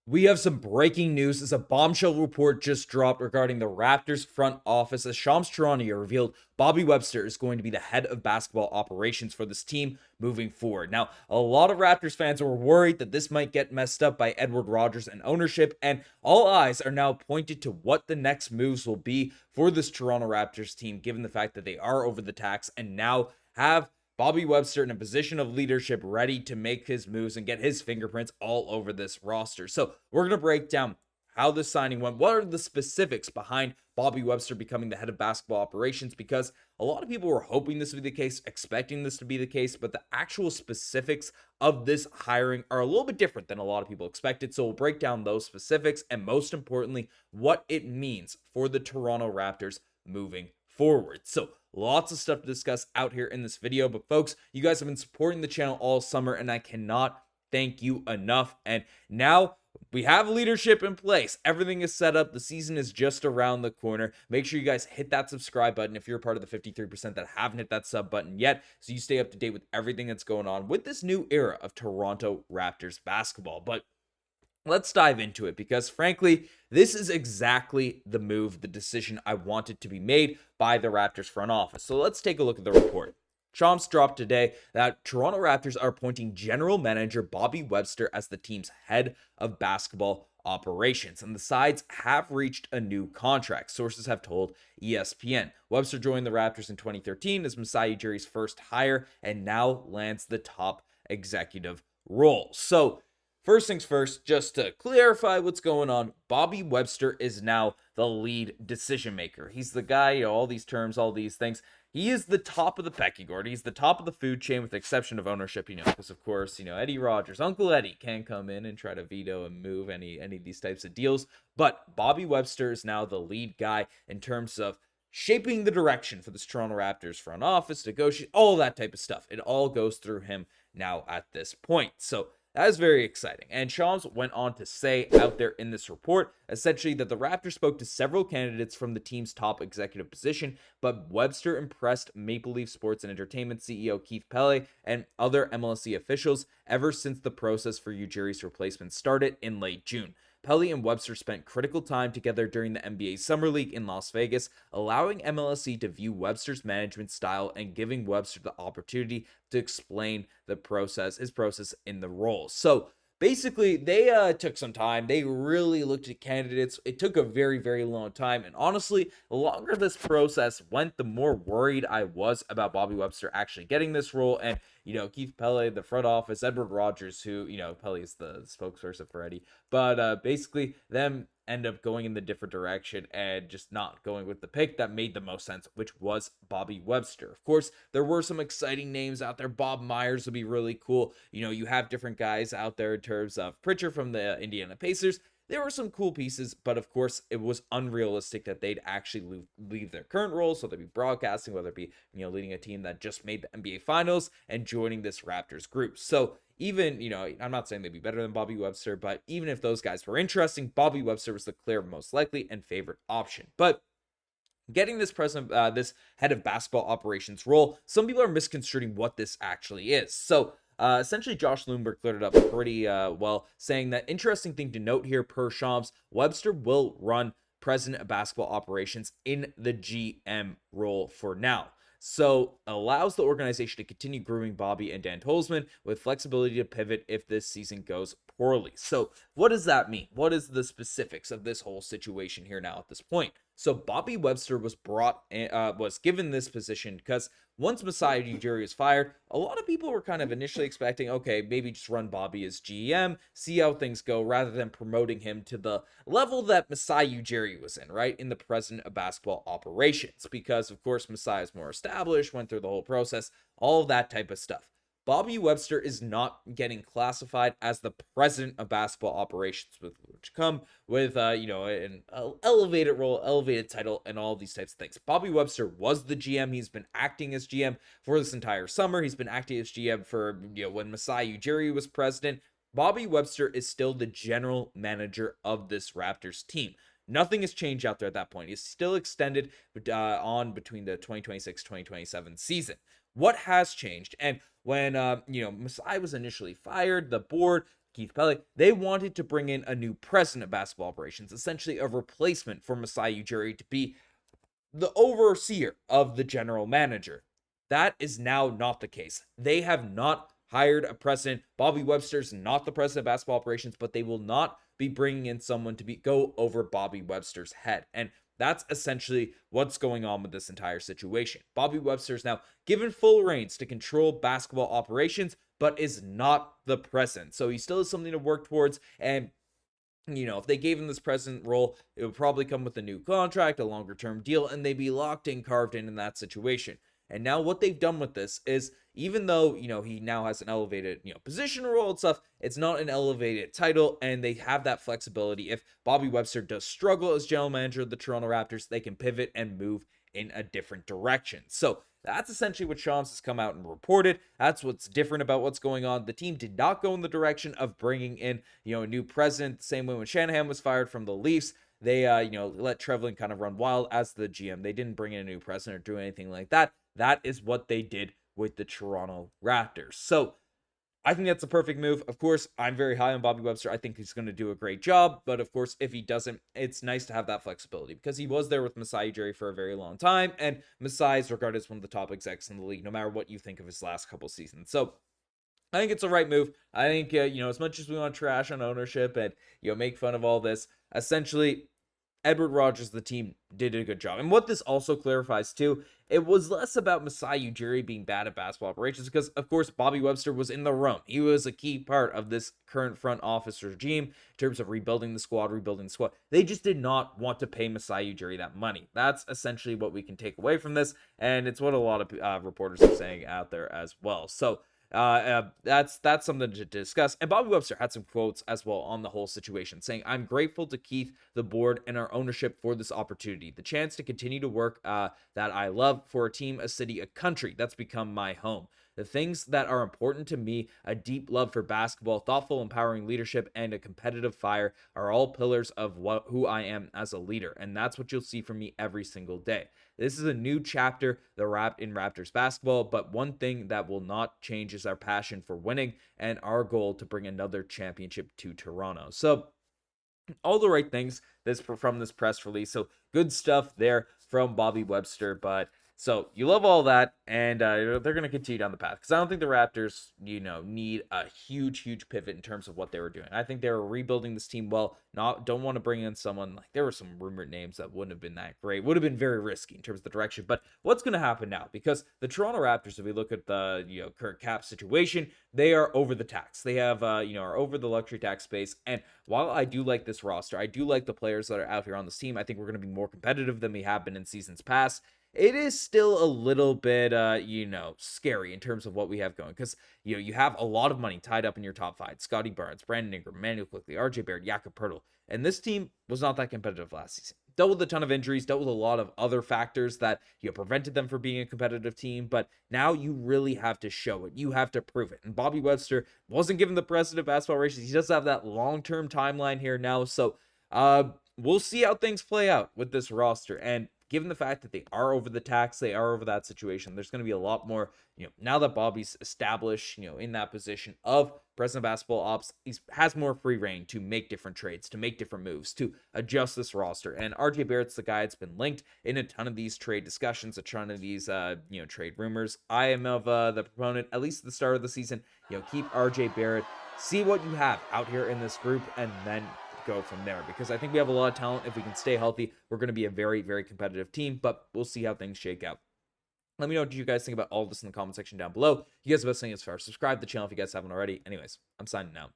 We have some breaking news as a bombshell report just dropped regarding the Raptors front office as Shams Charania revealed Bobby Webster is going to be the head of basketball operations for this team moving forward. Now, a lot of Raptors fans were worried that this might get messed up by Edward Rogers and ownership, and all eyes are now pointed to what the next moves will be for this Toronto Raptors team, given the fact that they are over the tax and now have Bobby Webster in a position of leadership, ready to make his moves and get his fingerprints all over this roster. So we're going to break down how this signing went. What are the specifics behind Bobby Webster becoming the head of basketball operations? Because a lot of people were hoping this would be the case, expecting this to be the case, but the actual specifics of this hiring are a little bit different than a lot of people expected. So we'll break down those specifics and, most importantly, what it means for the Toronto Raptors moving forward. So lots of stuff to discuss out here in this video, but folks, you guys have been supporting the channel all summer and I cannot thank you enough. And now we have leadership in place. Everything is set up. The season is just around the corner. Make sure you guys hit that subscribe button if you're part of the 53% that haven't hit that sub button yet, so you stay up to date with everything that's going on with this new era of Toronto Raptors basketball. But let's dive into it, because frankly, this is exactly the move, the decision I wanted to be made by the Raptors front office. So let's take a look at the report. Shams dropped today that Toronto Raptors are appointing general manager Bobby Webster as the team's head of basketball operations, and the sides have reached a new contract, sources have told ESPN. Webster joined the Raptors in 2013 as Masai Ujiri's first hire and now lands the top executive role. So first things first, just to clarify what's going on, Bobby Webster is now the lead decision maker. He's the guy, all these terms, all these things. He is the top of the pecking order. He's the top of the food chain, with the exception of ownership, because of course, Eddie Rogers, Uncle Eddie, can come in and try to veto and move any of these types of deals. But Bobby Webster is now the lead guy in terms of shaping the direction for this Toronto Raptors front office, negotiate, all that type of stuff. It all goes through him now at this point. So that is very exciting. And Shams went on to say out there in this report, essentially, that the Raptors spoke to several candidates from the team's top executive position, but Webster impressed Maple Leaf Sports and Entertainment CEO Keith Pele and other MLSE officials ever since the process for Ujiri's replacement started in late June. Pele and Webster spent critical time together during the NBA Summer League in Las Vegas, allowing MLSE to view Webster's management style and giving Webster the opportunity to explain his process in the role. So basically, they took some time. They really looked at candidates. It took a very, very long time. And honestly, the longer this process went, the more worried I was about Bobby Webster actually getting this role. And, Keith Pele, the front office, Edward Rogers, who, Pele is the spokesperson for Eddie. But basically, them end up going in the different direction and just not going with the pick that made the most sense, which was Bobby Webster. Of course, there were some exciting names out there. Bob Myers would be really cool. You have different guys out there in terms of Pritchard from the Indiana Pacers. There were some cool pieces, but of course, it was unrealistic that they'd actually leave their current roles, so they'd be broadcasting, whether it be, leading a team that just made the NBA Finals and joining this Raptors group. So even, I'm not saying they'd be better than Bobby Webster, but even if those guys were interesting, Bobby Webster was the clear most likely and favorite option. But getting this this head of basketball operations role, some people are misconstruing what this actually is. So essentially, Josh Loomberg cleared it up pretty well, saying that interesting thing to note here, per Shams, Webster will run president of basketball operations in the GM role for now. So allows the organization to continue grooming Bobby and Dan Tolzman with flexibility to pivot if this season goes poorly. So what does that mean? What is the specifics of this whole situation here now at this point? So Bobby Webster was given this position because once Masai Ujiri was fired, a lot of people were kind of initially expecting, okay, maybe just run Bobby as GM, see how things go, rather than promoting him to the level that Masai Ujiri was in, right? In the president of basketball operations. Because, of course, Masai is more established, went through the whole process, all of that type of stuff. Bobby Webster is not getting classified as the president of basketball operations, which come with, an elevated role, elevated title, and all these types of things. Bobby Webster was the GM. He's been acting as GM for this entire summer. He's been acting as GM for, when Masai Ujiri was president. Bobby Webster is still the general manager of this Raptors team. Nothing has changed out there at that point. He's still extended on between the 2026-2027 season. What has changed? And when, Masai was initially fired, the board Keith Pelly, they wanted to bring in a new president of basketball operations, essentially a replacement for Masai Ujiri to be the overseer of the general manager. That is now not the case. They have not hired a president. Bobby Webster's not the president of basketball operations, but they will not be bringing in someone to go over Bobby Webster's head. And that's essentially what's going on with this entire situation. Bobby Webster's now given full reins to control basketball operations, but is not the president. So he still has something to work towards. And if they gave him this president role, it would probably come with a new contract, a longer term deal, and they'd be locked in, carved in that situation. And now what they've done with this is, even though, he now has an elevated, position role and stuff, it's not an elevated title, and they have that flexibility. If Bobby Webster does struggle as general manager of the Toronto Raptors, they can pivot and move in a different direction. So that's essentially what Shams has come out and reported. That's what's different about what's going on. The team did not go in the direction of bringing in, a new president. The same way when Shanahan was fired from the Leafs, they, let Trevlin kind of run wild as the GM. They didn't bring in a new president or do anything like that. That is what they did with the Toronto Raptors. So I think that's a perfect move. Of course, I'm very high on Bobby Webster. I think he's going to do a great job. But of course, if he doesn't, it's nice to have that flexibility because he was there with Masai Ujiri for a very long time. And Masai is regarded as one of the top execs in the league, no matter what you think of his last couple seasons. So I think it's the right move. I think, as much as we want to trash on ownership and, make fun of all this, essentially, Edward Rogers, the team, did a good job. And what this also clarifies, too, it was less about Masai Ujiri being bad at basketball operations because, of course, Bobby Webster was in the room. He was a key part of this current front office regime in terms of rebuilding the squad. They just did not want to pay Masai Ujiri that money. That's essentially what we can take away from this, and it's what a lot of reporters are saying out there as well. So that's something to discuss. And Bobby Webster had some quotes as well on the whole situation, saying, "I'm grateful to Keith, the board, and our ownership for this opportunity, the chance to continue to work that I love for a team, a city, a country that's become my home. The things that are important to me, a deep love for basketball, thoughtful, empowering leadership, and a competitive fire are all pillars of who I am as a leader. And that's what you'll see from me every single day. This is a new chapter in Raptors basketball, but one thing that will not change is our passion for winning and our goal to bring another championship to Toronto." So all the right things from this press release. So good stuff there from Bobby Webster. But so you love all that, and they're going to continue down the path because I don't think the Raptors, need a huge pivot in terms of what they were doing. I think they were rebuilding this team well. Don't want to bring in someone like there were some rumored names that wouldn't have been that great. Would have been very risky in terms of the direction. But what's going to happen now? Because the Toronto Raptors, if we look at the current cap situation, they are over the tax. They have are over the luxury tax space. And while I do like this roster, I do like the players that are out here on this team. I think we're going to be more competitive than we have been in seasons past. It is still a little bit, scary in terms of what we have going because, you have a lot of money tied up in your top five. Scottie Barnes, Brandon Ingram, Immanuel Quickley, RJ Barrett, Jakob Poeltl. And this team was not that competitive last season. Dealt with a ton of injuries, dealt with a lot of other factors that, prevented them from being a competitive team. But now you really have to show it. You have to prove it. And Bobby Webster wasn't given the president of basketball operations. He does have that long-term timeline here now. So we'll see how things play out with this roster. And given the fact that they are over the tax, they are over that situation, there's going to be a lot more, now that Bobby's established, in that position of president of basketball ops, he has more free reign to make different trades, to make different moves, to adjust this roster. And RJ Barrett's the guy that's been linked in a ton of these trade discussions, a ton of these, trade rumors. I am of the proponent, at least at the start of the season, keep RJ Barrett, see what you have out here in this group, and then go from there because I think we have a lot of talent. If we can stay healthy, we're going to be a very, very competitive team, but we'll see how things shake out. Let me know what you guys think about all of this in the comment section down below. You guys have been saying as far. Subscribe to the channel if you guys haven't already. Anyways, I'm signing out.